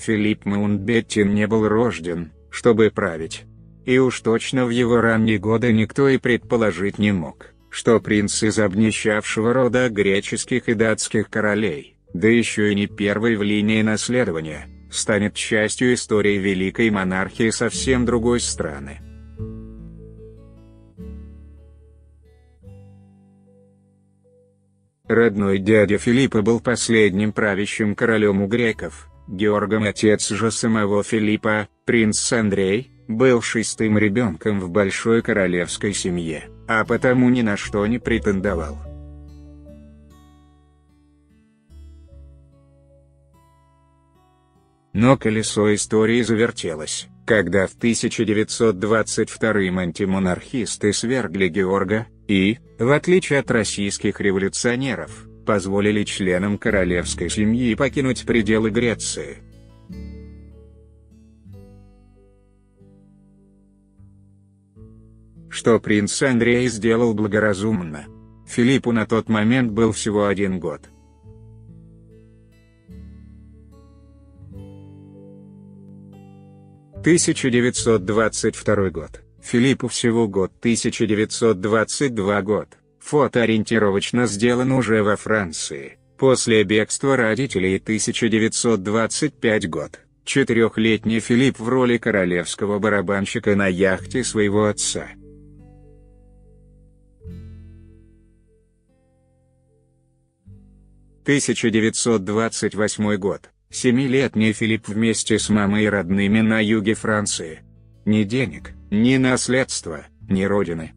Филипп Маунтбеттен не был рожден, чтобы править. И уж точно в его ранние годы никто и предположить не мог, что принц из обнищавшего рода греческих и датских королей, да еще и не первый в линии наследования, станет частью истории великой монархии совсем другой страны. Родной дядя Филиппа был последним правящим королем у греков. Георгом, отец же самого Филиппа, принц Андрей, был шестым ребенком в большой королевской семье, а потому ни на что не претендовал. Но колесо истории завертелось, когда в 1922-м антимонархисты свергли Георга, и, в отличие от российских революционеров, позволили членам королевской семьи покинуть пределы Греции. Что принц Андрей сделал благоразумно. Филиппу на тот момент был всего 1 год. (1922 год). Филиппу всего год. 1922 год. Фото ориентировочно сделано уже во Франции, после бегства родителей. 1925 год. 4-летний Филипп в роли королевского барабанщика на яхте своего отца. (1928 год). 7-летний Филипп вместе с мамой и родными на юге Франции. Ни денег, ни наследства, ни родины.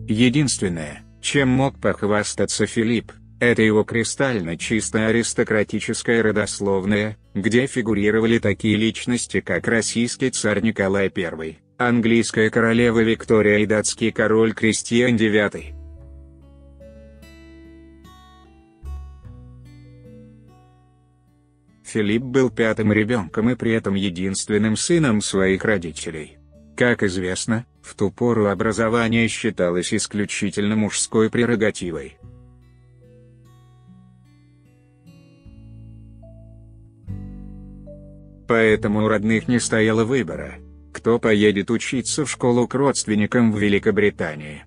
Единственное, чем мог похвастаться Филипп, это его кристально чистая аристократическая родословная, где фигурировали такие личности, как российский царь Николай I, английская королева Виктория и датский король Кристиан IX. Филипп был 5-м ребенком и при этом единственным сыном своих родителей. Как известно, в ту пору образование считалось исключительно мужской прерогативой. Поэтому у родных не стояло выбора, кто поедет учиться в школу к родственникам в Великобритании.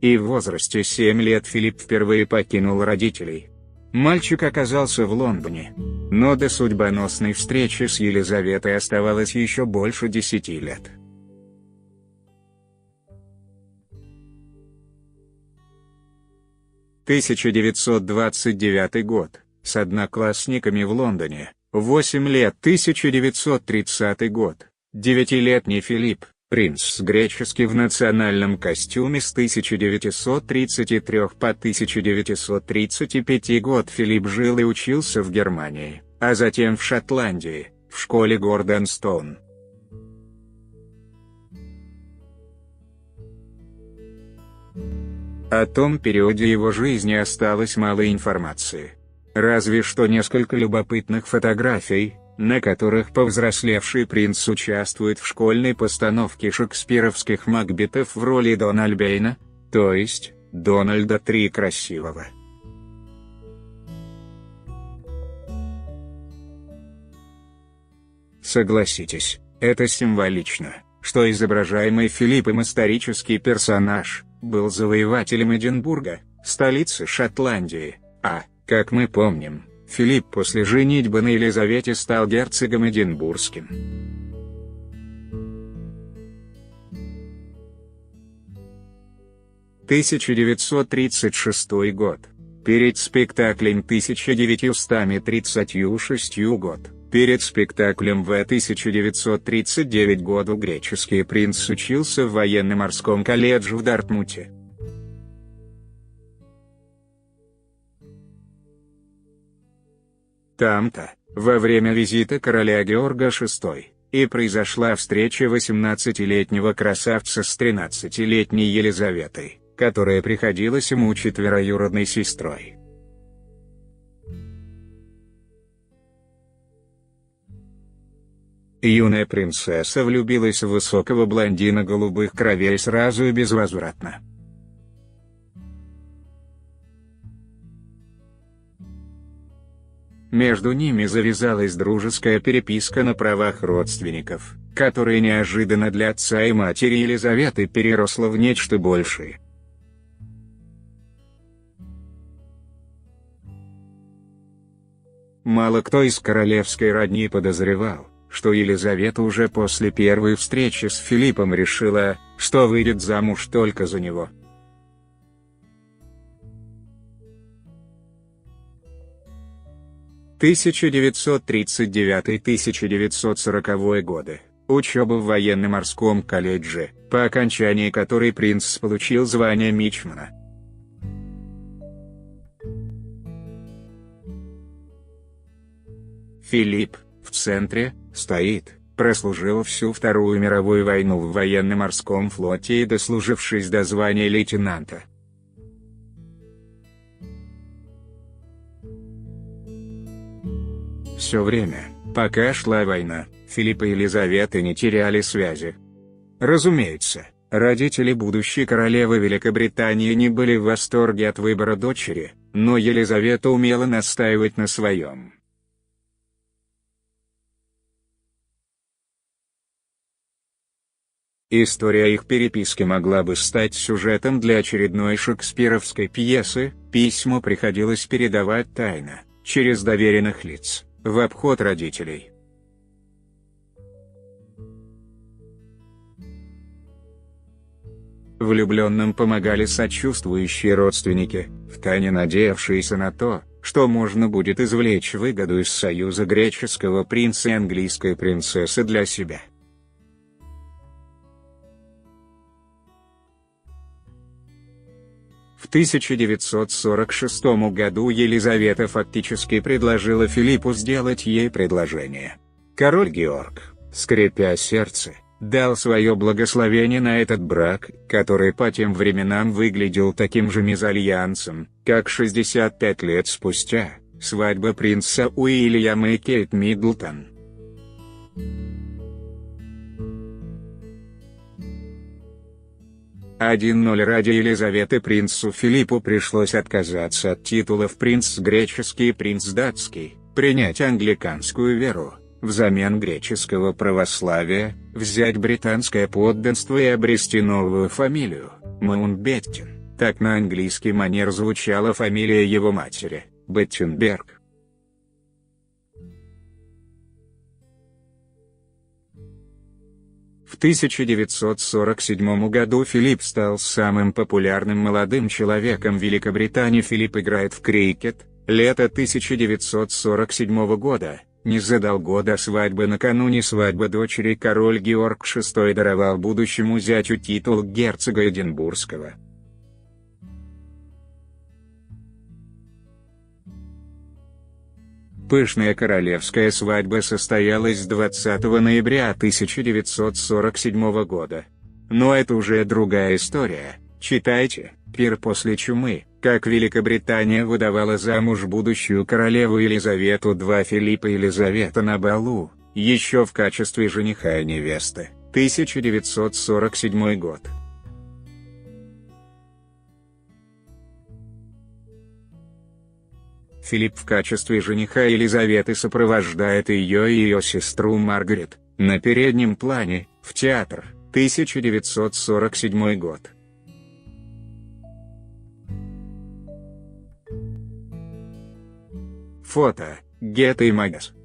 И в возрасте 7 лет Филипп впервые покинул родителей. Мальчик оказался в Лондоне, но до судьбоносной встречи с Елизаветой оставалось еще больше 10 лет. (1929 год). С одноклассниками в Лондоне. 8 лет. 1930 год. 9-летний Филипп, принц греческий в национальном костюме. С 1933 по 1935 год Филипп жил и учился в Германии, а затем в Шотландии, в школе Гордонстоун. О том периоде его жизни осталось мало информации. Разве что несколько любопытных фотографий, на которых повзрослевший принц участвует в школьной постановке шекспировских Макбетов в роли Дональбейна, то есть Дональда III Красивого. Согласитесь, это символично, что изображаемый Филиппом исторический персонаж был завоевателем Эдинбурга, столицы Шотландии, а, как мы помним, Филипп после женитьбы на Елизавете стал герцогом Эдинбургским. (1936 год). Перед спектаклем 1936 год. Перед спектаклем в 1939 году греческий принц учился в военно-морском колледже в Дартмуте. Там-то, во время визита короля Георга VI, и произошла встреча 18-летнего красавца с 13-летней Елизаветой, которая приходилась ему четвероюродной сестрой. Юная принцесса влюбилась в высокого блондина голубых кровей сразу и безвозвратно. Между ними завязалась дружеская переписка на правах родственников, которая неожиданно для отца и матери Елизаветы переросла в нечто большее. Мало кто из королевской родни подозревал, что Елизавета уже после первой встречи с Филиппом решила, что выйдет замуж только за него. – 1939–1940 годы. Учеба в военно-морском колледже, по окончании которой принц получил звание мичмана. Филипп, в центре, стоит, прослужил всю Вторую мировую войну в военно-морском флоте и дослужившись до звания лейтенанта. Все время, пока шла война, Филипп и Елизавета не теряли связи. Разумеется, родители будущей королевы Великобритании не были в восторге от выбора дочери, но Елизавета умела настаивать на своем. История их переписки могла бы стать сюжетом для очередной шекспировской пьесы. Письмо приходилось передавать тайно, через доверенных лиц, в обход родителей. Влюбленным помогали сочувствующие родственники, втайне надеявшиеся на то, что можно будет извлечь выгоду из союза греческого принца и английской принцессы для себя. В 1946 году Елизавета фактически предложила Филиппу сделать ей предложение. Король Георг, скрипя сердце, дал свое благословение на этот брак, который по тем временам выглядел таким же мезальянсом, как 65 лет спустя, свадьба принца Уильяма и Кейт Миддлтон. 1:0 ради Елизаветы принцу Филиппу пришлось отказаться от титулов принц греческий и принц датский, принять англиканскую веру, взамен греческого православия, взять британское подданство и обрести новую фамилию – Маунтбеттен, так на английский манер звучала фамилия его матери – Беттенберг. В 1947 году Филипп стал самым популярным молодым человеком Великобритании. Филипп играет в крикет. Лето 1947 года, незадолго до свадьбы. Накануне свадьбы дочери король Георг VI даровал будущему зятю титул герцога Эдинбургского. Пышная королевская свадьба состоялась 20 ноября 1947 года. Но это уже другая история. Читайте «Пир после чумы», как Великобритания выдавала замуж будущую королеву Елизавету II. Филипп и Елизавета на балу, еще в качестве жениха и невесты, 1947 год. Филипп в качестве жениха Елизаветы сопровождает ее и ее сестру Маргарет, на переднем плане, в театр, 1947 год. Фото: Getty Images.